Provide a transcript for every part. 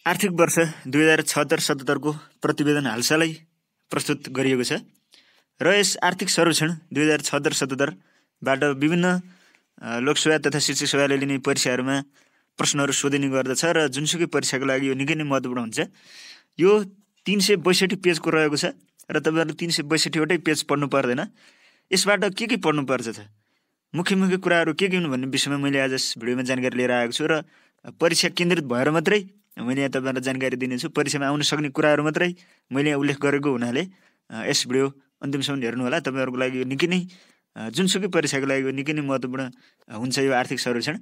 आर्थिक वर्ष 2076-77 को प्रतिवेदन हालसालै प्रस्तुत गरिएको छ र यस आर्थिक सर्वेक्षण 2076-77 बाट विभिन्न लोकसभा तथा शिक्षक सभाले लिने परीक्षाहरूमा प्रश्नहरू सोधिने गर्दछ र जुनसुकै परीक्षाको लागि यो निकै नै महत्त्वपूर्ण हुन्छ। यो 362 पेजको रहेको छ र तपाईहरुले 362 वटै पेज पढ्नु पर्दैन। यसबाट के पढ्नुपर्छ त मुख्य कुराहरू के हुन् भन्ने विषयमा मैले आज यस भिडियोमा जानकारी लिएर आएको छु र परीक्षा केन्द्रित भएर मात्रै मैले यहाँ तपाईहरुलाई जानकारी दिनेछु। परीक्षामा आउन सक्ने कुराहरू मात्रै मैले यहाँ उल्लेख गरेको हुनाले यस भिडियो अन्तिमसम्म हेर्नु होला। तपाईहरुको लागि यो निकै नै जुनसुकै परीक्षाको लागि निकै नै महत्त्वपूर्ण हुन्छ यो आर्थिक सर्वेक्षण।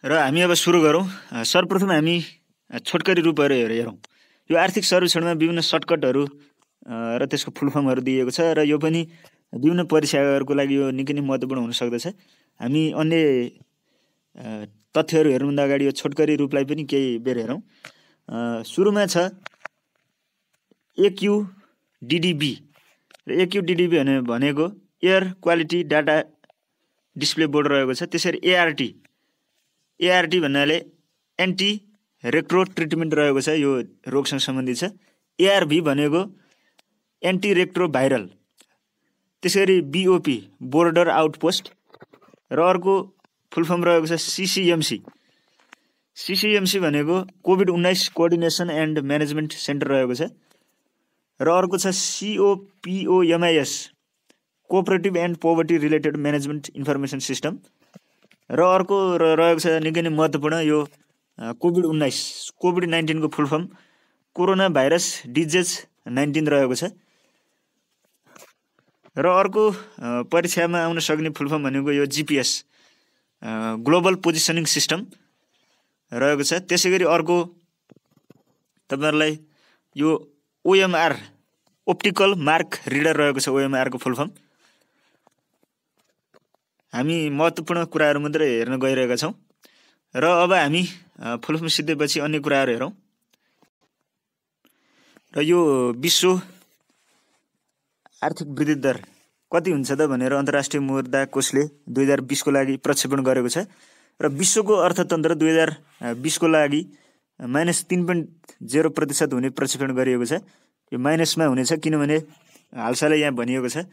र हामी अब सुरु गरौँ। सर्वप्रथम हामी छोटकरी रूपहरू हेरौँ। यो आर्थिक सर्वेक्षणमा विभिन्न सर्टकटहरू र त्यसको फुल फर्महरू दिएको छ र यो पनि विभिन्न परीक्षाहरूको लागि यो निकै नै महत्त्वपूर्ण हुन सक्दछ। हामी अन्य तथ्यहरू हेर्नुभन्दा अगाडि यो छोटकरी रूपलाई पनि केही बेर हेरौँ। सुरुमा छ AQDDB र AQDDB भनेको air quality data display board रहेको छ। त्यसरी ART भन्नाले एन्टी रेट्रो ट्रिटमेन्ट रहेको छ, यो रोगसँग सम्बन्धित छ। ARV भनेको एन्टी रेट्रो भाइरल। त्यसरी BOP बोर्डर आउटपोस्ट र अर्को फुल फर्म रहेको छ CCMC भनेको COVID-19 coordination and management centre रहेको छ र अर्को छ COPOMIS cooperative and poverty related management information system र अर्को रहेको छ निकै नै महत्त्वपूर्ण यो कोभिड-19 को full form corona virus disease 19 रहेको छ र अर्को परीक्षामा आउन सक्ने फुल फर्म भनेको यो GPS ग्लोबल पोजिसनिङ सिस्टम रहेको छ। त्यसैगरी अर्को तपाईहरुलाई यो OMR ऑप्टिकल मार्क रिडर रहेको छ, OMR को फुल फर्म। हामी महत्त्वपूर्ण कुराहरू मात्रै हेर्न गइरहेका छौँ र अब हामी फुल फर्म सिद्धेपछि अन्य कुराहरू हेरौँ। र यो विश्व आर्थिक वृद्धि दर कति हुन्छ त भनेर अन्तर्राष्ट्रिय मुद्रा कोषले 2020 को लागि प्रक्षेपण गरेको छ र विश्वको अर्थतन्त्र 2020 को लागि -3.0% हुने प्रक्षेपण गरिएको छ। यो माइनसमा हुनेछ किनभने हालसालै यहाँ भनिएको छ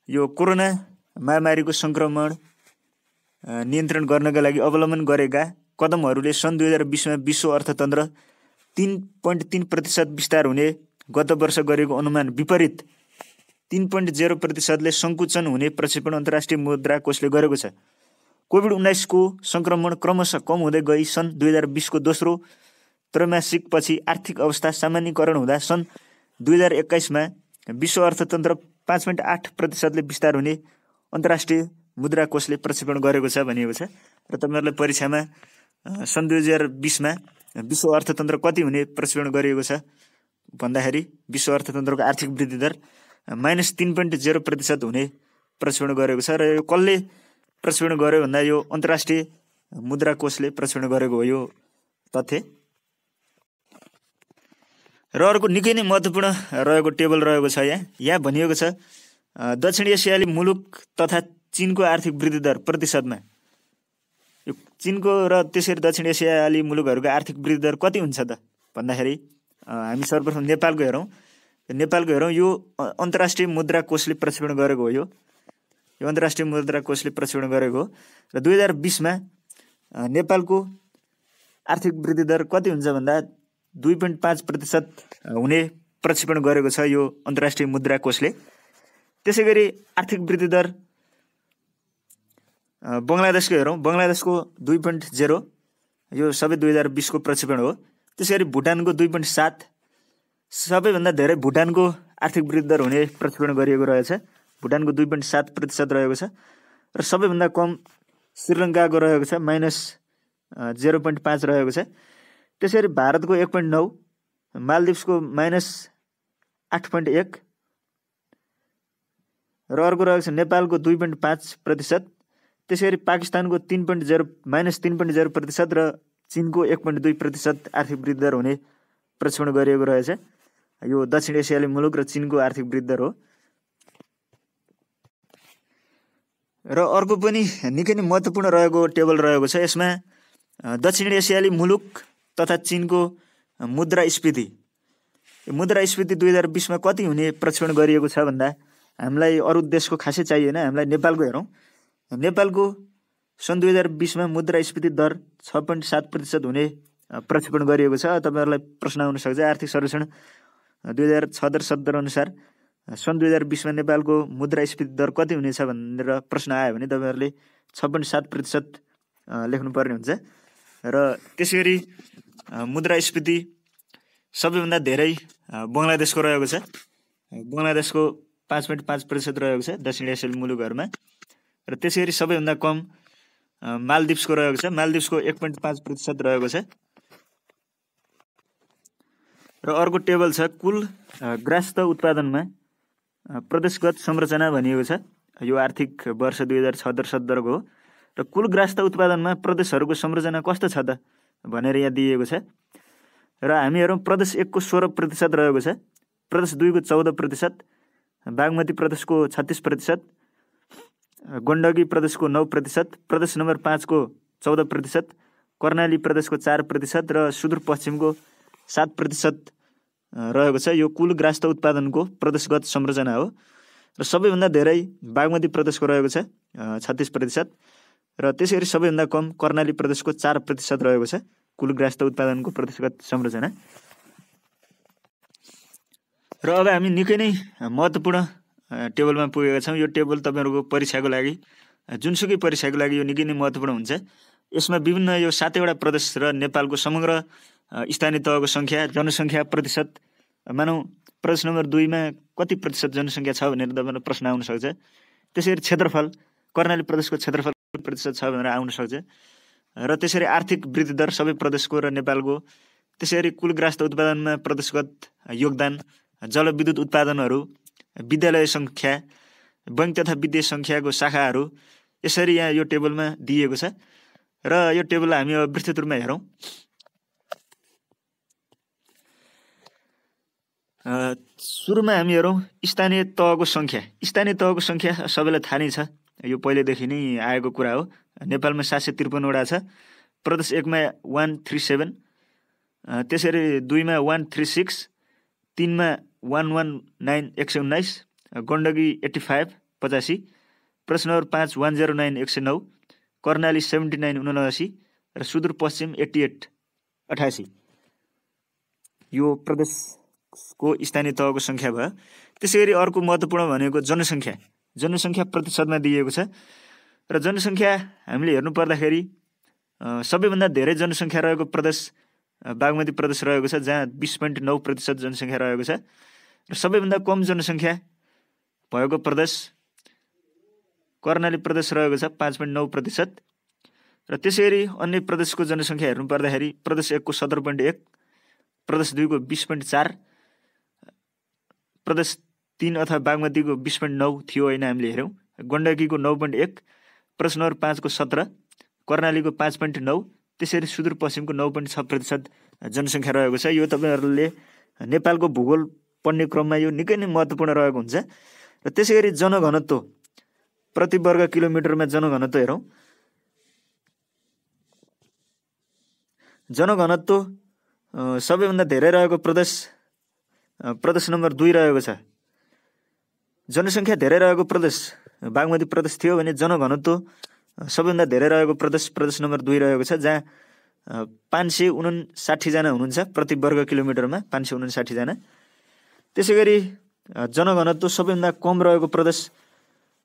यो कोरोना महामारीको संक्रमण नियन्त्रण गर्नका लागि अवलम्बन गरेका कदमहरूले सन् 2020 मा विश्व अर्थतन्त्र 3.3% विस्तार हुने गत वर्ष गरेको अनुमान विपरीत 3.0% ले सङ्कुचन हुने प्रक्षेपण अन्तर्राष्ट्रिय मुद्रा कोषले गरेको छ। कोभिड-19 को संक्रमण क्रमशः कम हुँदै गई सन् 2020 को दोस्रो त्रैमासिक पछि आर्थिक अवस्था सामान्यीकरण हुँदा सन् 2021 मा विश्व अर्थतन्त्र 5.8% ले विस्तार हुने अन्तर्राष्ट्रिय मुद्रा कोषले प्रक्षेपण गरेको छ भनिएको छ र तपाईहरुलाई परीक्षामा सन् 2020 मा विश्व अर्थतन्त्र कति हुने प्रक्षेपण गरिएको छ भन्दाखेरि विश्व अर्थतन्त्रको आर्थिक वृद्धि दर -3.0% हुने प्रक्षेपण गरेको छ र यो कसले प्रक्षेपण गर्यो भन्दा यो अन्तर्राष्ट्रिय मुद्रा कोषले प्रक्षेपण गरेको हो यो तथ्य। र अर्को निकै नै महत्त्वपूर्ण रहेको टेबल रहेको छ यहाँ भनिएको छ दक्षिण एसियाली मुलुक तथा चीनको आर्थिक वृद्धि दर प्रतिशतमा यो चीनको र त्यसरी दक्षिण एसियाली मुलुकहरूको आर्थिक वृद्धि दर कति हुन्छ त भन्दाखेरि हामी सर्वप्रथम नेपालको हेरौँ। यो अन्तर्राष्ट्रिय मुद्रा कोषले प्रक्षेपण गरेको हो। यो अन्तर्राष्ट्रिय मुद्रा कोषले प्रक्षेपण गरेको हो र 2020 मा नेपालको आर्थिक वृद्धि दर कति हुन्छ भन्दा 2.5% हुने प्रक्षेपण गरेको छ यो अन्तर्राष्ट्रिय मुद्रा कोषले। त्यसैगरी आर्थिक वृद्धि दर बङ्गलादेशको हेरौँ। बङ्गलादेशको 2.0 यो सबै 2020 को प्रक्षेपण हो। त्यसैगरी भुटानको 2.7 सबैभन्दा धेरै भुटानको आर्थिक वृद्धि दर हुने प्रक्षेपण गरिएको रहेछ। भुटानको 2.7% रहेको छ र सबैभन्दा कम श्रीलङ्काको रहेको छ -0.5 रहेको छ। त्यसरी भारतको 1.9, मालदिप्सको -8.1 र अर्को रहेको छ नेपालको 2.5%। त्यसरी पाकिस्तानको -3.0% र चीनको 1.2% आर्थिक वृद्धि दर हुने प्रक्षेपण गरिएको रहेछ। यो दक्षिण एसियाली मुलुक र चीनको आर्थिक वृद्धि दर हो। र अर्को पनि निकै नै महत्त्वपूर्ण रहेको टेबल रहेको छ। यसमा दक्षिण एसियाली मुलुक तथा चीनको मुद्रास्फीति 2020 मा कति हुने प्रक्षेपण गरिएको छ भन्दा हामीलाई अरू देशको खासै चाहिएन, हामीलाई नेपालको हेरौँ। नेपालको सन् 2020 मा मुद्रास्फीति दर 6.7% हुने प्रक्षेपण गरिएको छ। तपाईँहरूलाई प्रश्न आउन सक्छ, आर्थिक सर्वेक्षण 2076 अनुसार सन् 2020 मा नेपालको मुद्रास्फीति दर कति हुनेछ भनेर प्रश्न आयो भने तपाईँहरूले 6.7% लेख्नुपर्ने हुन्छ। र त्यसै गरी मुद्रास्फीति सबैभन्दा धेरै बङ्गलादेशको रहेको छ। बङ्गलादेशको 5.5% रहेको छ दक्षिण एसियाली मुलुकहरूमा। र त्यसै गरी सबैभन्दा कम मालदिप्सको रहेको छ। मालदिप्सको 1.5% रहेको छ। र अर्को टेबल छ कुल ग्रास्त उत्पादनमा प्रदेशगत संरचना भनिएको छ। यो आर्थिक वर्ष 2076-77 को हो। र कुल ग्रास्त उत्पादनमा प्रदेशहरूको संरचना कस्तो छ त भनेर यहाँ दिएको छ। र हामी हेरौँ, प्रदेश 1 को 16% रहेको छ, प्रदेश 2 को 14%, बागमती प्रदेशको 36%, गण्डकी प्रदेशको 9%, प्रदेश नम्बर 5 को 14%, कर्णाली प्रदेशको 4% र सुदूरपश्चिमको 7% रहेको छ। यो कुल ग्रास्त उत्पादनको प्रदेशगत संरचना हो। र सबैभन्दा धेरै बागमती प्रदेशको रहेको छ 36%, र त्यसै गरी सबैभन्दा कम कर्णाली प्रदेशको 4% रहेको छ कुल ग्रास्त उत्पादनको प्रदेशगत संरचना। र अब हामी निकै नै महत्त्वपूर्ण टेबलमा पुगेका छौँ। यो टेबल तपाईँहरूको परीक्षाको लागि, जुनसुकै परीक्षाको लागि यो निकै नै महत्त्वपूर्ण हुन्छ। यसमा विभिन्न यो 7वटा प्रदेश र नेपालको समग्र स्थानीय तहको सङ्ख्या, जनसङ्ख्या प्रतिशत, मानौँ प्रदेश नम्बर 2 मा कति प्रतिशत जनसङ्ख्या छ भनेर तपाईँलाई प्रश्न आउन सक्छ। त्यसै गरी क्षेत्रफल, कर्णाली प्रदेशको क्षेत्रफल प्रतिशत छ भनेर आउन सक्छ। र त्यसरी आर्थिक वृद्धि दर सबै प्रदेशको र नेपालको, त्यसै गरी कुल ग्रास्त उत्पादनमा प्रदेशगत योगदान, जलविद्युत उत्पादनहरू, विद्यालय सङ्ख्या, बैङ्क तथा वित्तीय सङ्ख्याको शाखाहरू, यसरी यहाँ यो टेबलमा दिएको छ। र यो टेबललाई हामी अब विस्तृत रूपमा हेरौँ। सुरुमा हामी हेरौँ स्थानीय तहको सङ्ख्या। स्थानीय तहको सङ्ख्या सबैलाई थाहा नै छ, यो पहिलेदेखि नै आएको कुरा हो। नेपालमा 753वटा छ। प्रदेश 1 मा 137, त्यसरी 2 मा 136, 3 मा 119 119, गण्डकी 85 85, प्रदेश नम्बर 5 109 109, कर्णाली 79 79 र सुदूरपश्चिम 88 88। यो प्रदेशको स्थानीय तहको सङ्ख्या भयो। त्यसै गरी अर्को महत्त्वपूर्ण भनेको जनसङ्ख्या। जनसङ्ख्या प्रतिशतमा दिएको छ। र जनसङ्ख्या हामीले हेर्नु पर्दाखेरि सबैभन्दा धेरै जनसङ्ख्या रहेको प्रदेश बागमती प्रदेश रहेको छ, जहाँ 20.9% जनसङ्ख्या रहेको छ। र सबैभन्दा कम जनसङ्ख्या भएको प्रदेश कर्णाली प्रदेश रहेको छ 5.9%। र त्यसै गरी अन्य प्रदेशको जनसङ्ख्या हेर्नु पर्दाखेरि प्रदेश 1 को 17.1, प्रदेश 2 को 20.4, प्रदेश 3 अथवा बागमतीको 20.9 थियो होइन, हामीले हेऱ्यौँ। गण्डकीको 9.1, प्रदेश नम्बर 5 को 17, कर्णालीको 5.9, त्यसरी सुदूरपश्चिमको 9.6% जनसङ्ख्या रहेको छ। यो तपाईँहरूले नेपालको भूगोल पढ्ने क्रममा यो निकै नै महत्त्वपूर्ण रहेको हुन्छ। र त्यसै गरी जनघनत्व, प्रति वर्ग किलोमिटरमा जनघनत्व हेरौँ। जनघनत्व सबैभन्दा धेरै रहेको प्रदेश नम्बर 2 रहेको छ। जनसङ्ख्या धेरै रहेको प्रदेश बागमती प्रदेश थियो भने जनघनत्व सबैभन्दा धेरै रहेको प्रदेश नम्बर 2 रहेको छ, जहाँ 559 जना हुनुहुन्छ प्रति वर्ग किलोमिटरमा, 559 जना। त्यसै गरी जनघनत्व सबैभन्दा कम रहेको प्रदेश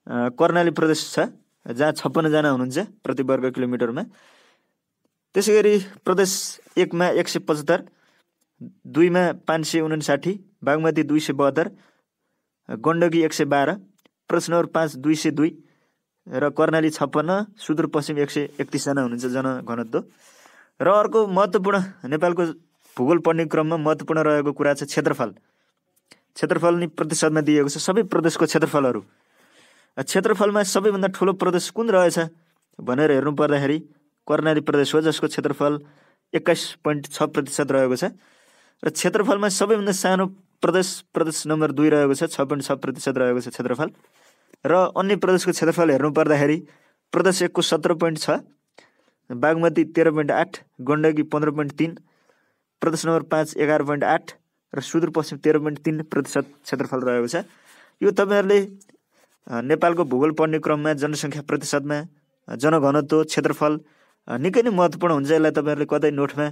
कर्णाली प्रदेश छ, जहाँ 56 जना हुनुहुन्छ प्रति वर्ग किलोमिटरमा। त्यसै गरी प्रदेश 1 मा 175, 2 मा 559, बागमती 272, गण्डकी 112, प्रदेश नम्बर 5 202 र कर्णाली 56, सुदूरपश्चिम 131 जना हुनुहुन्छ जनघनत्व। र अर्को महत्त्वपूर्ण नेपालको भूगोल पढ्ने क्रममा महत्त्वपूर्ण रहेको कुरा छ क्षेत्रफल। क्षेत्रफल नि प्रतिशतमा दिएको छ सबै प्रदेशको क्षेत्रफलहरू। क्षेत्रफलमा सबैभन्दा ठुलो प्रदेश कुन रहेछ भनेर हेर्नु पर्दाखेरि कर्णाली प्रदेश हो, जसको क्षेत्रफल 21.6% रहेको छ। र क्षेत्रफलमा सबैभन्दा सानो प्रदेश नम्बर 2 रहेको छ, 6.6% रहेको छ क्षेत्रफल। र अन्य प्रदेशको क्षेत्रफल हेर्नु पर्दाखेरि प्रदेश 1 को 17.6, बागमती 13.8, गण्डकी 15.3, प्रदेश नम्बर 5 11.8 र सुदूरपश्चिम 13.3% क्षेत्रफल रहेको छ। यो तपाईँहरूले नेपालको भूगोल पढ्ने क्रममा जनसङ्ख्या प्रतिशतमा जनघनत्व क्षेत्रफल निकै नै महत्त्वपूर्ण हुन्छ। यसलाई तपाईँहरूले कतै नोटमा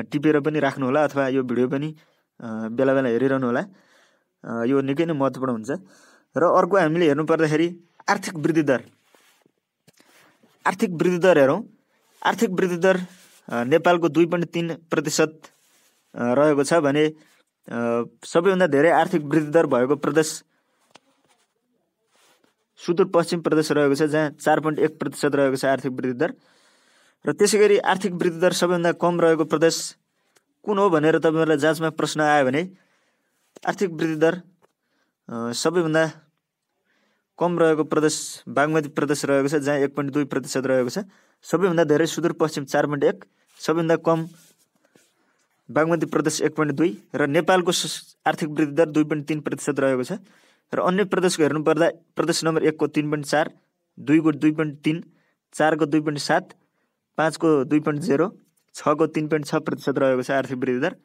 टिपेर पनि राख्नुहोला अथवा यो भिडियो पनि बेला बेला हेरिरहनु होला। यो निकै नै महत्त्वपूर्ण हुन्छ। र अर्को हामीले हेर्नु पर्दाखेरि आर्थिक वृद्धि दर हेरौँ। आर्थिक वृद्धि दर नेपालको 2.3% रहेको छ भने सबैभन्दा धेरै आर्थिक वृद्धि दर भएको प्रदेश सुदूरपश्चिम प्रदेश रहेको छ, जहाँ 4.1% रहेको छ आर्थिक वृद्धि दर। र त्यसै गरी आर्थिक वृद्धि दर सबैभन्दा कम रहेको प्रदेश कुन हो भनेर तपाईँहरूलाई जाँचमा प्रश्न आयो भने आर्थिक वृद्धि दर सबैभन्दा कम रहेको प्रदेश बागमती प्रदेश रहेको छ, जहाँ 1.2% रहेको छ। सबैभन्दा धेरै सुदूरपश्चिम 4.1, सबैभन्दा कम बागमती प्रदेश 1.2 र नेपालको आर्थिक वृद्धि दर 2.3% रहेको छ। र अन्य प्रदेशको हेर्नुपर्दा प्रदेश नम्बर 1 को 3.4, 2 को 2.3, 4 को 2.7, 5 को 2.0, 6 को 3.6% रहेको छ आर्थिक वृद्धि दर।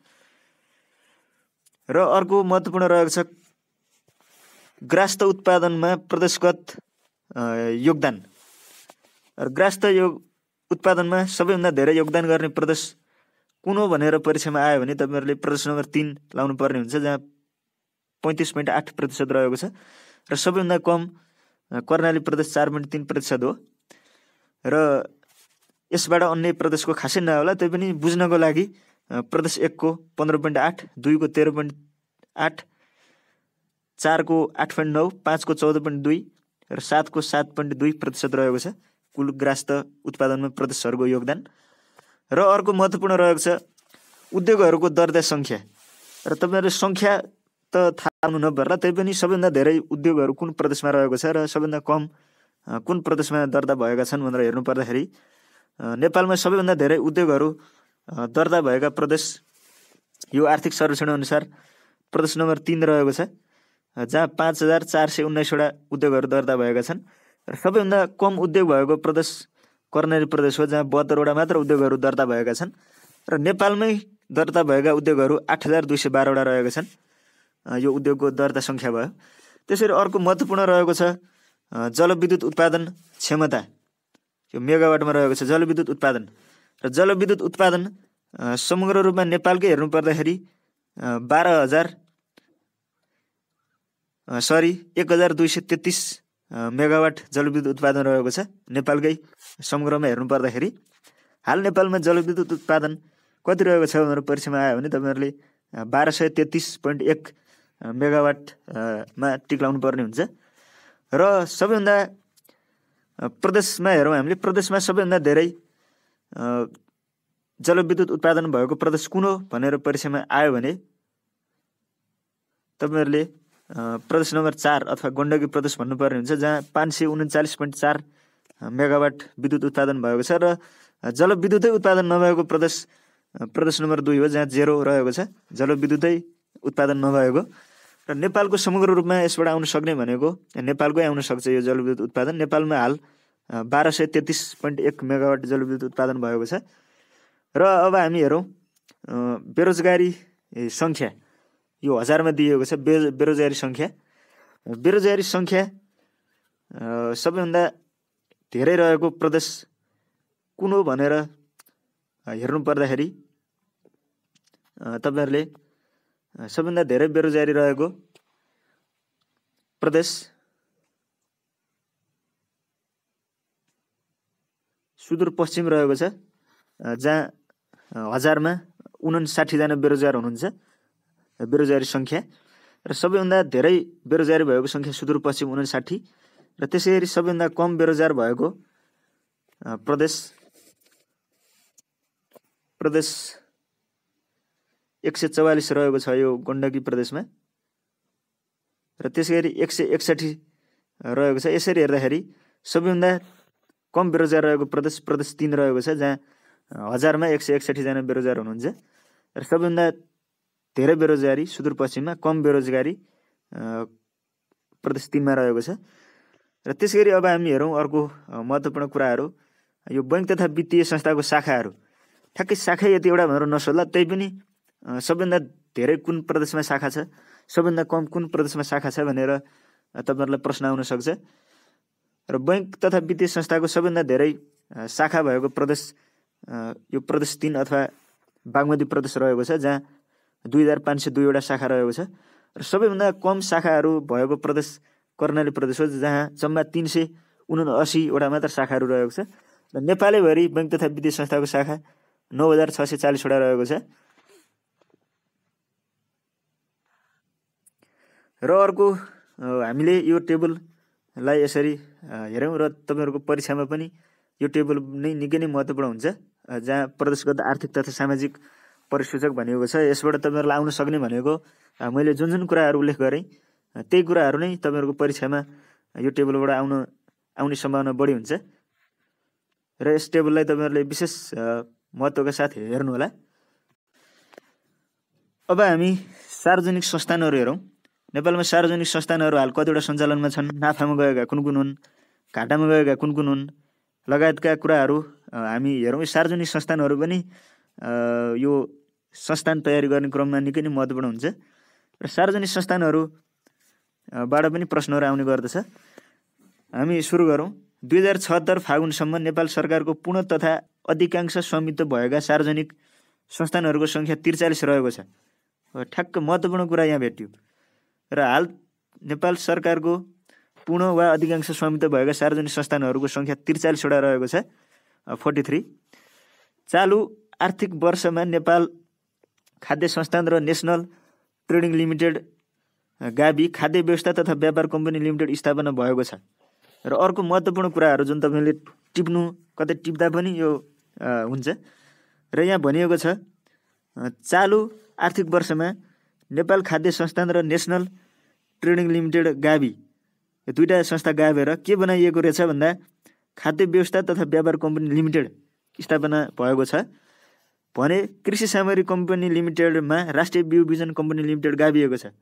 र अर्को महत्त्वपूर्ण रहेको छ ग्रास्थ उत्पादनमा प्रदेशगत योगदान। ग्रास्थ उत्पादनमा सबैभन्दा धेरै योगदान गर्ने प्रदेश कुन हो भनेर परीक्षामा आयो भने तपाईँहरूले प्रदेश नम्बर 3 लाउनु पर्ने हुन्छ, जहाँ 35.8% रहेको छ। र सबैभन्दा कम कर्णाली प्रदेश 4.3% हो। र यसबाट अन्य प्रदेशको खासै नहोला, त्यही पनि बुझ्नको लागि प्रदेश 1 को 15.8, 2 को 13.8, 4 को 8.9, 5 को 14.2 र 7 को 7.2% रहेको छ कुल ग्रास्थ उत्पादनमा प्रदेशहरूको योगदान। र अर्को महत्त्वपूर्ण रहेको छ उद्योगहरूको दर्ता सङ्ख्या। र तपाईँहरू सङ्ख्या त थाहा हुनु नपर्ला, त्यही पनि सबैभन्दा धेरै उद्योगहरू कुन प्रदेशमा रहेको छ र सबैभन्दा कम कुन प्रदेशमा दर्ता भएका छन् भनेर हेर्नु पर्दाखेरि नेपालमा सबैभन्दा धेरै उद्योगहरू दर्ता भएका प्रदेश यो आर्थिक सर्वेक्षण अनुसार प्रदेश नम्बर 3 रहेको छ, जहाँ 5419वटा उद्योगहरू दर्ता भएका छन्। र सबैभन्दा कम उद्योग भएको प्रदेश कर्णाली प्रदेश हो, जहाँ 72वटा मात्र उद्योगहरू दर्ता भएका छन्। र नेपालमै दर्ता भएका उद्योगहरू 8212वटा रहेका छन्। यो उद्योगको दर्ता सङ्ख्या भयो। त्यसरी अर्को महत्त्वपूर्ण रहेको छ जलविद्युत उत्पादन क्षमता, यो मेगावाटमा रहेको छ जलविद्युत उत्पादन। र जलविद्युत उत्पादन समग्र रूपमा नेपालकै हेर्नु पर्दाखेरि 1223 मेगावाट जलविद्युत उत्पादन रहेको छ नेपालकै समग्रमा हेर्नु पर्दाखेरि। हाल नेपालमा जलविद्युत उत्पादन कति रहेको छ भनेर परीक्षामा आयो भने तपाईँहरूले 1233.1 मेगावाटमा टिक लाउनु पर्ने हुन्छ। र सबैभन्दा प्रदेशमा हेरौँ हामीले, प्रदेशमा सबैभन्दा धेरै जलविद्युत उत्पादन भएको प्रदेश कुन हो भनेर परीक्षामा आयो भने तपाईँहरूले प्रदेश नम्बर 4 अथवा गण्डकी प्रदेश भन्नुपर्ने हुन्छ, जहाँ 539.4 मेगावाट विद्युत उत्पादन भएको छ। र जलविद्युतै उत्पादन नभएको प्रदेश प्रदेश नम्बर 2 हो, जहाँ 0 रहेको छ जलविद्युतै उत्पादन नभएको। र नेपालको समग्र रूपमा यसबाट आउन सक्ने भनेको नेपालकै आउन सक्छ यो जलविद्युत उत्पादन। नेपालमा हाल 1233.1 मेगावाट जलविद्युत उत्पादन भएको छ। र अब हामी हेरौँ बेरोजगारी सङ्ख्या, यो हजारमा दिएको छ बेरोजगारी सङ्ख्या। बेरोजगारी सङ्ख्या सबैभन्दा धेरै रहेको प्रदेश कुन हो भनेर हेर्नु पर्दाखेरि तपाईँहरूले सबैभन्दा धेरै बेरोजगारी रहेको प्रदेश सुदूरपश्चिम रहेको छ, जहाँ हजारमा 59जना बेरोजगार हुनुहुन्छ बेरोजगारी सङ्ख्या। र सबैभन्दा धेरै बेरोजगारी भएको सङ्ख्या सुदूरपश्चिम 59। र त्यसै गरी सबैभन्दा कम बेरोजगार भएको प्रदेश 144 रहेको छ यो गण्डकी प्रदेशमा। र त्यसै गरी 161 रहेको छ। यसरी हेर्दाखेरि सबैभन्दा कम बेरोजगार रहेको प्रदेश 3 रहेको छ, जहाँ हजारमा 161जना बेरोजगार हुनुहुन्छ। र सबैभन्दा धेरै बेरोजगारी सुदूरपश्चिममा, कम बेरोजगारी प्रदेश 3मा रहेको छ। र त्यसै गरी अब हामी हेरौँ अर्को महत्त्वपूर्ण कुराहरू यो बैंक तथा वित्तीय संस्थाको शाखाहरू ठ्याक्कै शाखा यतिवटा भनेर नसोध्ला, त्यही पनि सबभन्दा धेरै कुन प्रदेशमा शाखा छ, सबभन्दा कम कुन प्रदेशमा शाखा छ भनेर तपाईँहरूलाई प्रश्न आउन सक्छ। र बैंक तथा वित्तीय संस्थाको सबभन्दा धेरै शाखा भएको प्रदेश यो प्रदेश 3 अथवा बागमती प्रदेश रहेको छ, जहाँ 2502वटा शाखा रहेको छ। र सबैभन्दा कम शाखाहरू भएको प्रदेश कर्णाली प्रदेश हो, जहाँ जम्मा 379वटा मात्र शाखाहरू रहेको छ। र नेपालैभरि बैंक तथा वित्तीय संस्थाको शाखा 9640वटा रहेको छ। र अर्को हामीले यो टेबललाई यसरी हेऱ्यौँ र तपाईँहरूको परीक्षामा पनि यो टेबल नै निकै नै महत्त्वपूर्ण हुन्छ, जहाँ प्रदेशगत आर्थिक तथा सामाजिक परिसूचक भनेको छ। यसबाट तपाईँहरूलाई आउन सक्ने भनेको मैले जुन जुन कुराहरू उल्लेख गरेँ त्यही कुराहरू नै तपाईँहरूको परीक्षामा यो टेबलबाट आउने सम्भावना बढी हुन्छ। र यस टेबललाई तपाईँहरूले विशेष महत्त्वका साथ हेर्नुहोला। अब हामी सार्वजनिक संस्थानहरू हेरौँ। नेपालमा सार्वजनिक संस्थानहरू हाल कतिवटा सञ्चालनमा छन्, नाफामा गएका कुन कुन हुन्, घाटामा गएका कुन कुन हुन् लगायतका कुराहरू हामी हेरौँ। यो सार्वजनिक संस्थानहरू पनि यो संस्थान तयारी गर्ने क्रममा निकै नै महत्त्वपूर्ण हुन्छ। र सार्वजनिक संस्थानहरूबाट पनि प्रश्नहरू आउने गर्दछ। हामी सुरु गरौँ। 2076 फागुनसम्म नेपाल सरकारको पूर्ण तथा अधिकांश स्वामित्व भएका सार्वजनिक संस्थानहरूको सङ्ख्या 43 रहेको छ। ठ्याक्क महत्त्वपूर्ण कुरा यहाँ भेट्यो। र हाल नेपाल सरकारको पूर्ण वा अधिकांश स्वामित्व भएका सार्वजनिक संस्थानहरूको सङ्ख्या 43वटा रहेको छ, 43। चालु आर्थिक वर्षमा नेपाल खाद्य संस्थान र नेसनल ट्रेडिङ लिमिटेड गाबी खाद्य व्यवस्था तथा व्यापार कम्पनी लिमिटेड स्थापना भएको छ। र अर्को महत्त्वपूर्ण कुराहरू जुन तपाईँले टिप्नु कतै टिप्दा पनि यो हुन्छ। र यहाँ भनिएको छ चालु आर्थिक वर्षमा नेपाल खाद्य संस्थान र नेसनल ट्रेडिङ लिमिटेड गाबी, यो दुईवटा संस्था गाबेर के बनाइएको रहेछ भन्दा खाद्य व्यवस्था तथा व्यापार कम्पनी लिमिटेड स्थापना भएको छ भने कृषि सामग्री कम्पनी लिमिटेडमा राष्ट्रिय बिउ बिजन कम्पनी लिमिटेड गाबिएको छ।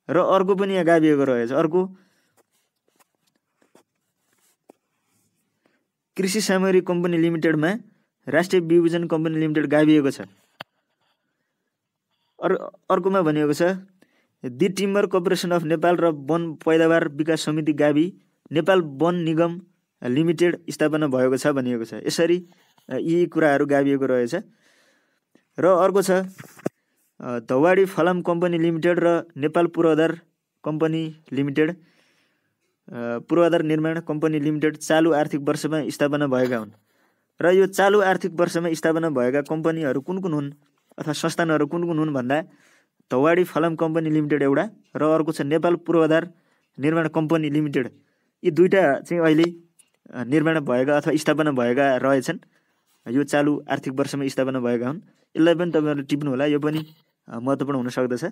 र अर्को पनि यहाँ गाबिएको रहेछ, अर्को कृषि सामग्री कम्पनी लिमिटेडमा राष्ट्रिय बिउ बिजन कम्पनी लिमिटेड गाबिएको छ। अर्कोमा भनिएको छ the timber corporation of Nepal र वन पैदावार विकास समिति गाबी नेपाल वन निगम लिमिटेड स्थापना भएको छ भनिएको छ। यसरी यी कुराहरू गाबिएको रहेछ। र अर्को छ धवाडी फलाम कम्पनी लिमिटेड र नेपाल पूर्वाधार कम्पनी लिमिटेड पूर्वाधार निर्माण कम्पनी लिमिटेड चालु आर्थिक वर्षमा स्थापना भएका हुन्। र यो चालु आर्थिक वर्षमा स्थापना भएका कम्पनीहरू कुन कुन हुन् अथवा संस्थानहरू कुन कुन हुन् भन्दा धवाडी फलाम कम्पनी लिमिटेड एउटा र अर्को छ नेपाल पूर्वाधार निर्माण कम्पनी लिमिटेड। यी दुईटा चाहिँ अहिले निर्माण भएका अथवा स्थापना भएका रहेछन्, यो चालु आर्थिक वर्षमा स्थापना भएका हुन्। यसलाई पनि तपाईँहरूले टिप्नु होला, यो पनि महत्त्वपूर्ण हुन सक्दछ।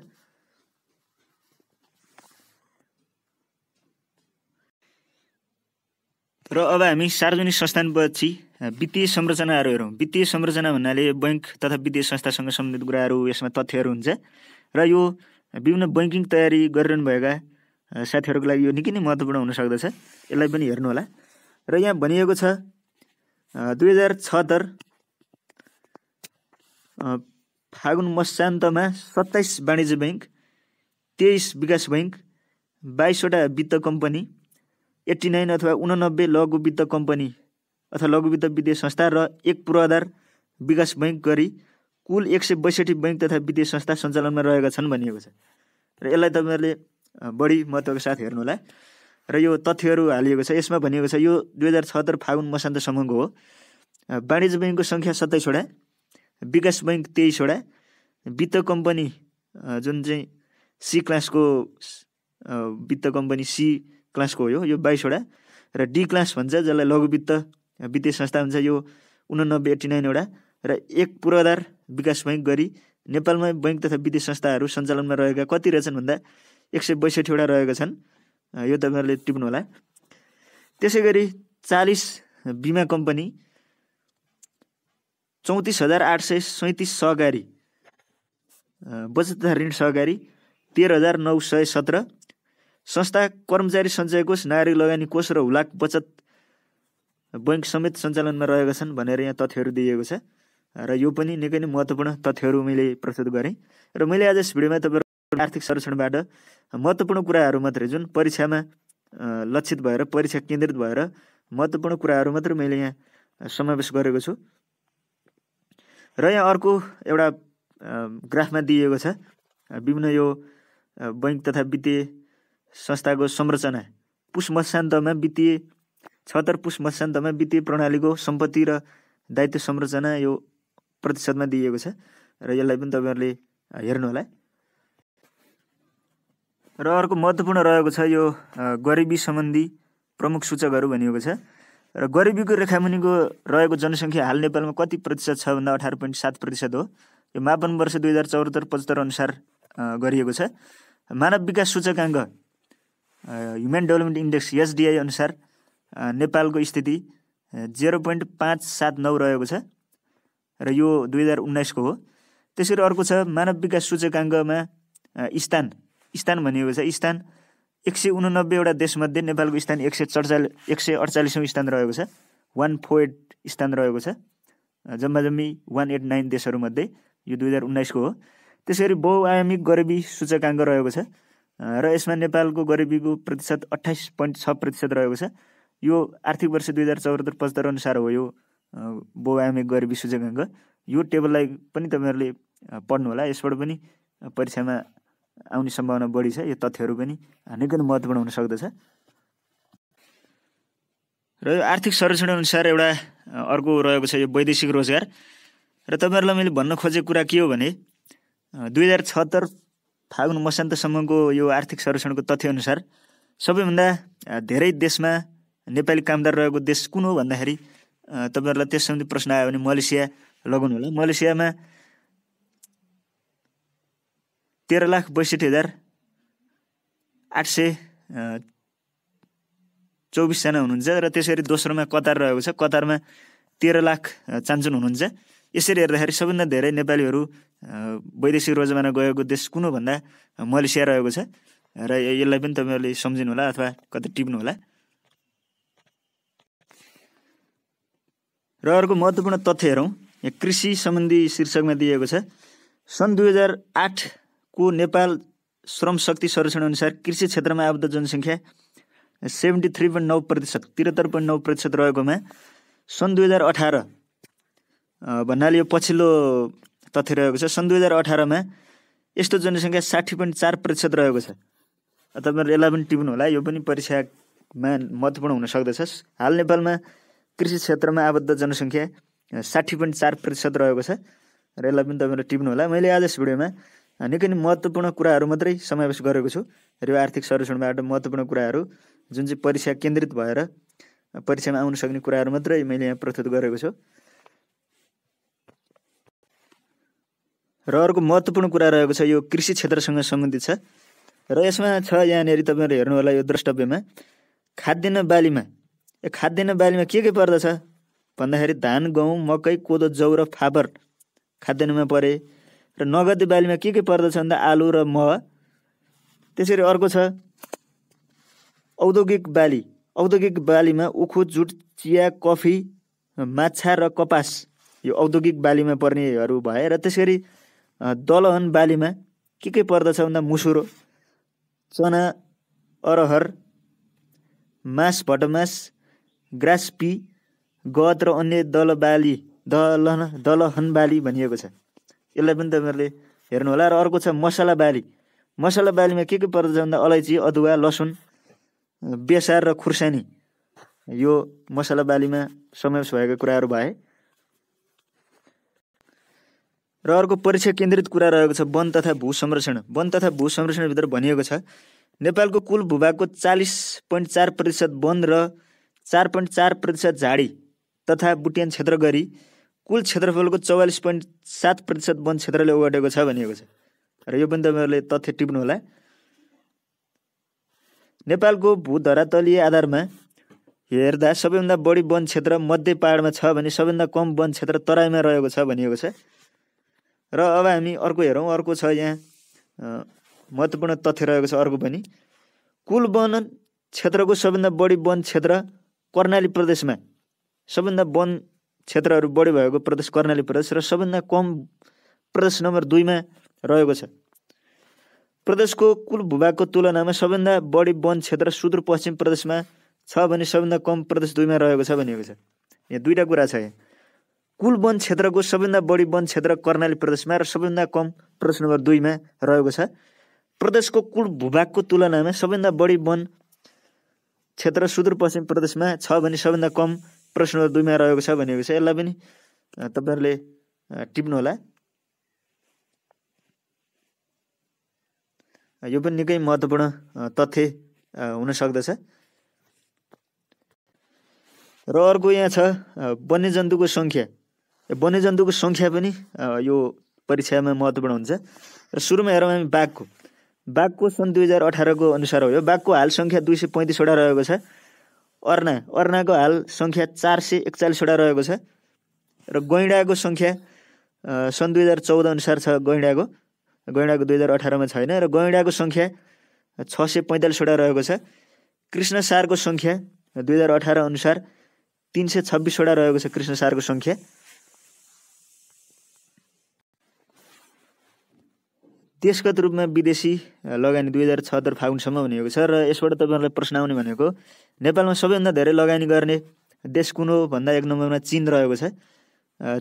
र अब हामी सार्वजनिक संस्थानपछि वित्तीय संरचनाहरू हेरौँ। वित्तीय संरचना भन्नाले बैंक तथा वित्तीय संस्थासँग सम्बन्धित कुराहरू, यसमा तथ्यहरू हुन्छ। र यो विभिन्न बैङ्किङ तयारी गरिरहनु भएका साथीहरूको लागि यो निकै नै महत्त्वपूर्ण हुन सक्दछ, यसलाई पनि हेर्नु होला। र यहाँ भनिएको छ 2076 फागुन मसान्तमा 27 वाणिज्य बैङ्क, 23 विकास बैङ्क, 22वटा वित्त कम्पनी, 89 अथवा 89 लघु वित्त कम्पनी अथवा लघु वित्त वित्तीय संस्था र 1 पूर्वाधार विकास बैङ्क गरी कुल 162 बैङ्क तथा वित्तीय संस्था सञ्चालनमा रहेका छन् भनिएको छ। र यसलाई तपाईँहरूले बढी महत्त्वका साथ हेर्नुहोला। र यो तथ्यहरू हालिएको छ। यसमा भनिएको छ यो 2076 फागुन मसान्तसम्मको हो। वाणिज्य बैङ्कको सङ्ख्या 27वटा, विकास बैङ्क 23वटा, वित्त कम्पनी जुन चाहिँ सी क्लासको वित्त कम्पनी सी क्लासको हो यो 22वटा, र डी क्लास भन्छ जसलाई लघु वित्त वित्तीय संस्था हुन्छ यो 89-89वटा, र 1 पूर्वाधार विकास बैङ्क गरी नेपालमा बैङ्क तथा वित्तीय संस्थाहरू सञ्चालनमा रहेका कति रहेछन् भन्दा 162वटा रहेका छन्। यो तपाईँहरूले टिप्नु होला। त्यसै गरी 40 बिमा कम्पनी, 34,837 सहकारी बचत तथा ऋण सहकारी, 13,917 संस्था कर्मचारी सञ्चय कोष, नागरिक लगानी कोष र हुलाक बचत बैङ्क समेत सञ्चालनमा रहेका छन् भनेर यहाँ तथ्यहरू दिइएको छ र यो पनि निकै नै महत्त्वपूर्ण तथ्यहरू मैले प्रस्तुत गरेँ र मैले आज यस भिडियोमा तपाईँहरू आर्थिक सर्वेक्षणबाट महत्त्वपूर्ण कुराहरू मात्रै जुन परीक्षामा लक्षित भएर परीक्षा केन्द्रित भएर महत्त्वपूर्ण कुराहरू मात्रै मैले यहाँ समावेश गरेको छु र यहाँ अर्को एउटा ग्राफमा दिइएको छ विभिन्न यो बैङ्क तथा वित्तीय संस्थाको संरचना पुष मध्यान्तमा वित्तीय 76 पुष मध्यान्तमा वित्तीय प्रणालीको सम्पत्ति र दायित्व संरचना यो प्रतिशतमा दिइएको छ र यसलाई पनि तपाईँहरूले हेर्नु होला र अर्को महत्त्वपूर्ण रहेको छ यो गरिबी सम्बन्धी प्रमुख सूचकहरू भनिएको छ र गरिबीको रेखामुनिको रहेको जनसङ्ख्या हाल नेपालमा कति प्रतिशत छ भन्दा 18.7% हो। यो मापन वर्ष 2074-75 अनुसार गरिएको छ। मानव विकास सूचकाङ्क ह्युमन डेभलपमेन्ट इन्डेक्स एसडिआई अनुसार नेपालको स्थिति 0.579 रहेको छ र यो 2019 को हो। त्यसरी अर्को छ मानव विकास सूचकाङ्कमा स्थान भनिएको छ। स्थान 189 वटा देशमध्ये नेपालको स्थान 148औं स्थान रहेको छ। 148 स्थान रहेको छ जम्मा जम्मी 189 देशहरूमध्ये, यो 2019 को हो। त्यसरी बहुआयामिक गरिबी सूचकाङ्क रहेको छ र यसमा नेपालको गरिबीको प्रतिशत 28.6% रहेको छ। यो आर्थिक वर्ष 2074-75 अनुसार हो यो बहुआयामिक गरिबी सूचकाङ्क। यो टेबललाई पनि तपाईँहरूले पढ्नु होला, यसबाट पनि परीक्षामा आउने सम्भावना बढी छ। यो तथ्यहरू पनि निकै नै महत्त्वपूर्ण हुन सक्दछ। र यो आर्थिक सर्वेक्षण अनुसार एउटा अर्को रहेको छ यो वैदेशिक रोजगार। र तपाईँहरूलाई मैले भन्न खोजेको कुरा के हो भने 2076 फागुन मसान्तसम्मको यो आर्थिक सर्वेक्षणको तथ्यअनुसार सबैभन्दा धेरै देशमा नेपाली कामदार रहेको देश कुन हो भन्दाखेरि तपाईँहरूलाई त्यस सम्बन्धी प्रश्न आयो भने मलेसिया लगाउनु होला। मलेसियामा 13,62,824 जना हुनुहुन्छ र त्यसरी दोस्रोमा कतार रहेको छ। कतारमा 13 लाख चान्चुन हुनुहुन्छ। यसरी हेर्दाखेरि सबैभन्दा धेरै नेपालीहरू वैदेशिक रोजगारमा गएको देश कुन हो भन्दा मलेसिया रहेको छ र यसलाई पनि तपाईँहरूले सम्झिनु होला अथवा कतै टिप्नु होला। र अर्को महत्त्वपूर्ण तथ्य हेरौँ। यहाँ कृषि सम्बन्धी शीर्षकमा दिएको छ सन् 2008 को नेपाल श्रम शक्ति सर्वेक्षण अनुसार कृषि क्षेत्रमा आबद्ध जनसङ्ख्या 73.9%, 73.9% रहेकोमा सन् 2018 भन्नाले यो पछिल्लो तथ्य रहेको छ। सन् 2018 मा यस्तो जनसङ्ख्या 60.4% रहेको छ। तपाईँहरू यसलाई पनि टिप्नु होला, यो पनि परीक्षामा महत्त्वपूर्ण हुन सक्दछ। हाल नेपालमा कृषि क्षेत्रमा आबद्ध जनसङ्ख्या 60.4% रहेको छ र यसलाई पनि तपाईँहरूले टिप्नु होला। मैले आज यस भिडियोमा निकै नै महत्त्वपूर्ण कुराहरू मात्रै समावेश गरेको छु र यो आर्थिक सर्वेक्षणबाट महत्त्वपूर्ण कुराहरू जुन चाहिँ परीक्षा केन्द्रित भएर परीक्षामा आउन सक्ने कुराहरू मात्रै मैले यहाँ प्रस्तुत गरेको छु। र अर्को महत्त्वपूर्ण कुरा रहेको छ यो कृषि क्षेत्रसँग सम्बन्धित छ र यसमा छ यहाँनिर तपाईँहरू हेर्नु होला यो द्रष्टव्यमा खाद्यान्न बालीमा के पर्दछ भन्दाखेरि धान, गहुँ, मकै, कोदो, जौ र फापर खाद्यान्नमा परे र नगदे बालीमा के पर्दछ भन्दा आलु र मह। त्यसरी अर्को छ औद्योगिक बालीमा उखु, जुट, चिया, कफी, माछा र कपास यो औद्योगिक बालीमा पर्नेहरू भए। र त्यसरी दलहन बालीमा के पर्दछ भन्दा मुसुरो, चना, अरहर, मास, भटमास, ग्रास पी, गहत र अन्य दलहन बाली भनिएको छ। यसलाई पनि तपाईँहरूले हेर्नु होला। र अर्को छ मसला बालीमा के पर्दछ भन्दा अलैँची, अदुवा, लसुन, बेसार र खुर्सानी यो मसला बालीमा समावेश भएका कुराहरू भए। र अर्को परीक्षा केन्द्रित कुरा रहेको छ वन तथा भू संरक्षणभित्र भनिएको छ नेपालको कुल भूभागको 40.4% वन र 4.4% झाडी तथा बुट्यान क्षेत्र गरी कुल क्षेत्रफलको 44.7% वन क्षेत्रले ओगटेको छ भनिएको छ र यो पनि तपाईँहरूले तथ्य टिप्नु होला। नेपालको भूधरातलीय आधारमा हेर्दा सबैभन्दा बढी वन क्षेत्र मध्य पहाडमा छ भने सबैभन्दा कम वन क्षेत्र तराईमा रहेको छ भनिएको छ। र अब हामी अर्को हेरौँ। अर्को छ यहाँ महत्त्वपूर्ण तथ्य रहेको छ अर्को पनि कुल वन क्षेत्रको सबैभन्दा बढी वन क्षेत्र कर्णाली प्रदेशमा सबभन्दा वन क्षेत्रहरू बढी भएको प्रदेश कर्णाली प्रदेश र सबभन्दा कम प्रदेश नम्बर 2 मा रहेको छ। प्रदेशको कुल भूभागको तुलनामा सबभन्दा बढी वन क्षेत्र सुदूरपश्चिम प्रदेशमा छ भने सबभन्दा कम प्रदेश 2 मा रहेको छ भनिएको छ। यहाँ दुईटा कुरा छ। यहाँ कुल वन क्षेत्रको सबभन्दा बढी वन क्षेत्र कर्णाली प्रदेशमा र सबभन्दा कम प्रदेश नम्बर 2 मा रहेको छ। प्रदेशको कुल भूभागको तुलनामा सबभन्दा बढी वन क्षेत्र सुदूरपश्चिम प्रदेशमा छ भने सबभन्दा कम प्रदेश नम्बर 2 मा रहेको छ भनिएको छ। यसलाई पनि तपाईहरुले टिप्नु होला। यो पनि निकै महत्त्वपूर्ण तथ्य हुन सक्दछ। र अर्को यहाँ छ वन्यजन्तुको सङ्ख्या। वन्यजन्तुको सङ्ख्या पनि यो परीक्षामा महत्त्वपूर्ण हुन्छ। र सुरुमा हेरौँ हामी बाघको सन् 2018 को अनुसार हो। यो बाघको हाल सङ्ख्या 235 वटा रहेको छ। अर्नाको हाल सङ्ख्या 441 वटा रहेको छ। र गैंडाको सङ्ख्या सन् 2014 अनुसार छ। गैंडाको 2018 मा छैन। र गैंडाको सङ्ख्या 645 वटा रहेको छ। कृष्णसारको सङ्ख्या 2018 अनुसार 326 वटा रहेको छ। कृष्णसारको सङ्ख्या। देशगत रूपमा विदेशी लगानी 2076 फागुनसम्म भनिएको छ। र यसबाट तपाईहरुलाई प्रश्न आउने भनेको नेपालमा सबैभन्दा धेरै लगानी गर्ने देश कुन हो भन्दा 1 नम्बरमा चीन रहेको छ।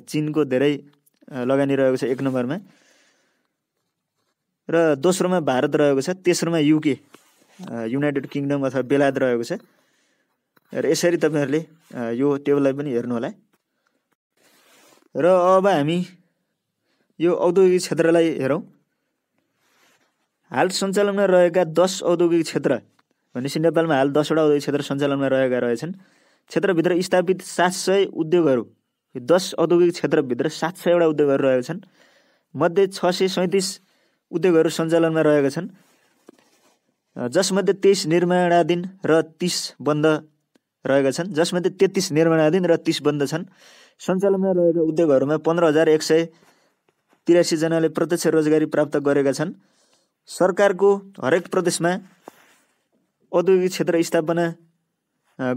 चीनको धेरै लगानी रहेको छ 1 नम्बरमा। र दोस्रोमा भारत रहेको छ। तेस्रोमा युके युनाइटेड किङडम अथवा बेलायत रहेको छ। र यसरी तपाईहरुले यो टेबललाई पनि हेर्नु होला। र अब हामी यो औद्योगिक क्षेत्रलाई हेरौँ। हाल सञ्चालनमा रहेका 10 औद्योगिक क्षेत्र भनेपछि नेपालमा हाल 10 वटा औद्योगिक क्षेत्र सञ्चालनमा रहेका रहेछन्। क्षेत्रभित्र स्थापित 700 उद्योगहरू। 10 औद्योगिक क्षेत्रभित्र 700 वटा उद्योगहरू रहेका छन्। मध्ये 637 उद्योगहरू सञ्चालनमा रहेका छन्, जसमध्ये 23 निर्माणाधीन र 30 बन्द रहेका छन्। जसमध्ये 33 निर्माणाधीन र 30 बन्द छन्। सञ्चालनमा रहेका उद्योगहरूमा 15,183 जनाले प्रत्यक्ष रोजगारी प्राप्त गरेका छन्। सरकारको हरेक प्रदेशमा औद्योगिक क्षेत्र स्थापना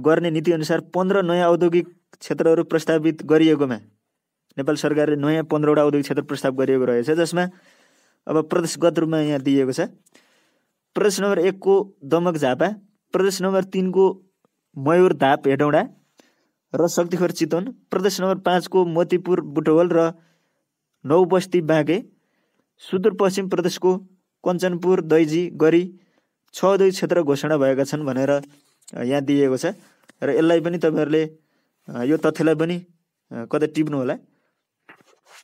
गर्ने नीति अनुसार 15 नयाँ औद्योगिक क्षेत्रहरू प्रस्तावित गरिएकोमा नेपाल सरकारले नयाँ 15 वटा औद्योगिक क्षेत्र प्रस्ताव गरिएको रहेछ। जसमा अब प्रदेशगत रूपमा यहाँ दिएको छ। प्रदेश नम्बर 1 को दमक झापा, प्रदेश नम्बर 3 को मयूर धाप हेटौँडा र शक्तिखोर चितवन, प्रदेश नम्बर 5 को मोतीपुर बुटवल र नौबस्ती बाँके, सुदूरपश्चिम प्रदेशको कञ्चनपुर दैजी गरी 6 औद्योगिक क्षेत्र घोषणा भएका छन् भनेर यहाँ दिएको छ। र यसलाई पनि तपाईहरुले यो तथ्यलाई पनि कतै टिप्नु होला।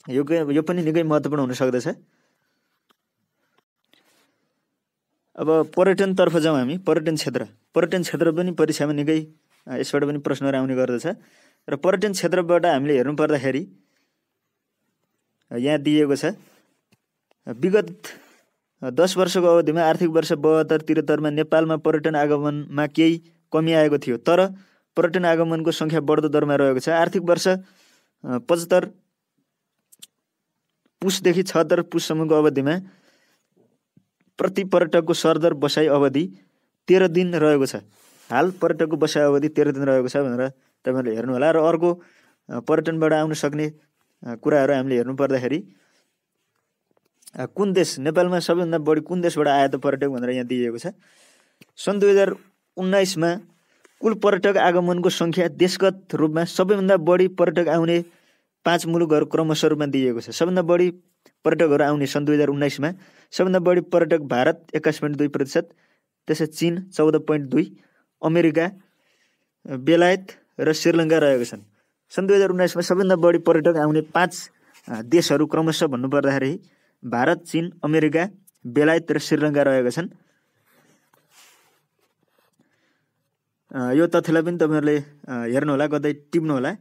यो पनि निकै महत्त्वपूर्ण हुन सक्दछ। अब पर्यटनतर्फ जाउँ हामी। पर्यटन क्षेत्र पनि परीक्षामा निकै यसबाट पनि प्रश्नहरू आउने गर्दछ। र पर्यटन क्षेत्रबाट हामीले हेर्नु पर्दाखेरि यहाँ दिएको छ विगत 10 वर्षको अवधिमा आर्थिक वर्ष 72-73 मा नेपालमा पर्यटन आगमनमा केही कमी आएको थियो, तर पर्यटन आगमनको सङ्ख्या बढ्दो दरमा रहेको छ। आर्थिक वर्ष 75 पुसदेखि 76 पुससम्मको अवधिमा प्रति पर्यटकको सरदर बसाइ अवधि 13 दिन रहेको छ। हाल पर्यटकको बसाइ अवधि 13 दिन रहेको छ भनेर तपाईहरुले हेर्नु होला। र अर्को पर्यटनबाट आउन सक्ने कुराहरू हामीले हेर्नु पर्दाखेरि कुन देश नेपालमा सबैभन्दा बढी कुन देशबाट आए त पर्यटक भनेर यहाँ दिएको छ। सन् 2019 मा कुल पर्यटक आगमनको सङ्ख्या देशगत रूपमा सबैभन्दा बढी पर्यटक आउने 5 मुलुकहरू क्रमशः रूपमा दिएको छ। सबभन्दा बढी पर्यटकहरू आउने सन् 2019 मा सबभन्दा बढी पर्यटक भारत 21.2%, त्यसै चीन 14.2, अमेरिका, बेलायत र श्रीलङ्का रहेका छन्। सन् 2019 मा सबभन्दा बढी पर्यटक आउने 5 देशहरू क्रमशः भन्नुपर्दाखेरि भारत, चीन, अमेरिका, बेलायत र श्रीलङ्का रहेका छन्। यो तथ्यलाई पनि तपाईहरुले हेर्नु होला, कतै टिप्नु होला।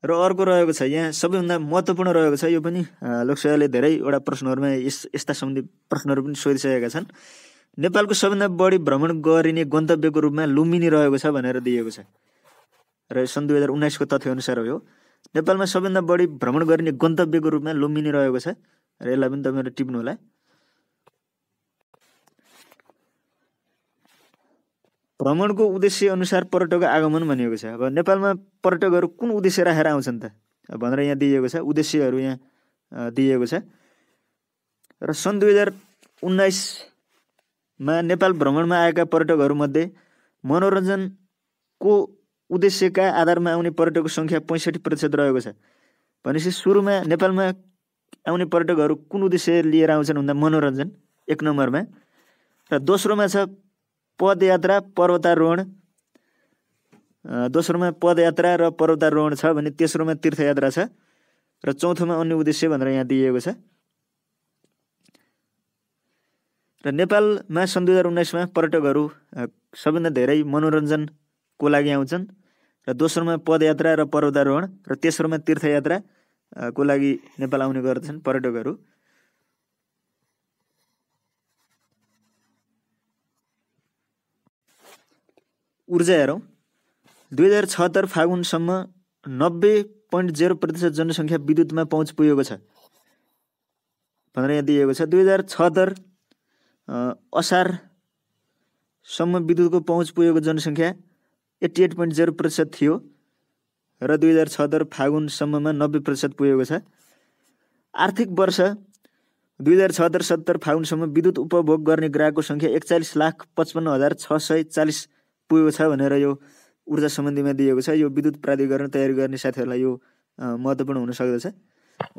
र अर्को रहेको छ यहाँ सबैभन्दा महत्त्वपूर्ण रहेको छ। यो पनि लोकसेवाले धेरैवटा प्रश्नहरूमा यस्ता सम्बन्धी प्रश्नहरू पनि सोधिसकेका छन्। नेपालको सबैभन्दा बढी भ्रमण गरिने गन्तव्यको रूपमा लुम्बिनी रहेको छ भनेर दिएको छ। र सन् 2019 को तथ्य अनुसार हो। नेपालमा सबैभन्दा बढी भ्रमण गरिने गन्तव्यको रूपमा लुम्बिनी रहेको छ। र यसलाई पनि तपाईहरुले टिप्नु होला। भ्रमणको उद्देश्य अनुसार पर्यटकको आगमन भनिएको छ। अब नेपालमा पर्यटकहरू कुन उद्देश्य राखेर आउँछन् त भनेर यहाँ दिएको छ, उद्देश्यहरू यहाँ दिएको छ। र सन् 2019मा नेपाल भ्रमणमा आएका पर्यटकहरूमध्ये मनोरञ्जनको उद्देश्यका आधारमा आउने पर्यटकको सङ्ख्या 65% रहेको छ। भनेपछि सुरुमा नेपालमा आउने पर्यटकहरू कुन उद्देश्य लिएर आउँछन् भन्दा मनोरञ्जन 1 नम्बरमा, र दोस्रोमा छ पदयात्रा पर्वतारोहण, दोस्रोमा पदयात्रा र पर्वतारोहण छ भने तेस्रोमा तीर्थयात्रा छ, र चौथोमा अन्य उद्देश्य भनेर यहाँ दिएको छ। र नेपालमा सन् 2019मा पर्यटकहरू सबभन्दा धेरै मनोरञ्जनको लागि आउँछन्, र दोस्रोमा पदयात्रा र पर्वतारोहण, र तेस्रोमा तीर्थयात्राको लागि नेपाल आउने गर्दछन् पर्यटकहरू। ऊर्जा हेरौँ। 2076 फागुनसम्म 90.0% जनसङ्ख्या विद्युतमा पहुँच पुगेको छ भनेर यहाँ दिएको छ। 2076 असारसम्म विद्युतको पहुँच पुगेको जनसङ्ख्या 88.0% थियो र 2076 फागुनसम्ममा 90% पुगेको छ। आर्थिक वर्ष 2076-70 फागुनसम्म विद्युत उपभोग गर्ने ग्राहकको सङ्ख्या 41,55,640 पुगेको छ भनेर यो ऊर्जा सम्बन्धीमा दिएको छ। यो विद्युत प्राधिकरण तयारी गर्ने साथीहरूलाई यो महत्त्वपूर्ण हुन सक्दछ,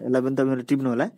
यसलाई पनि तपाईँहरू टिप्नु होला।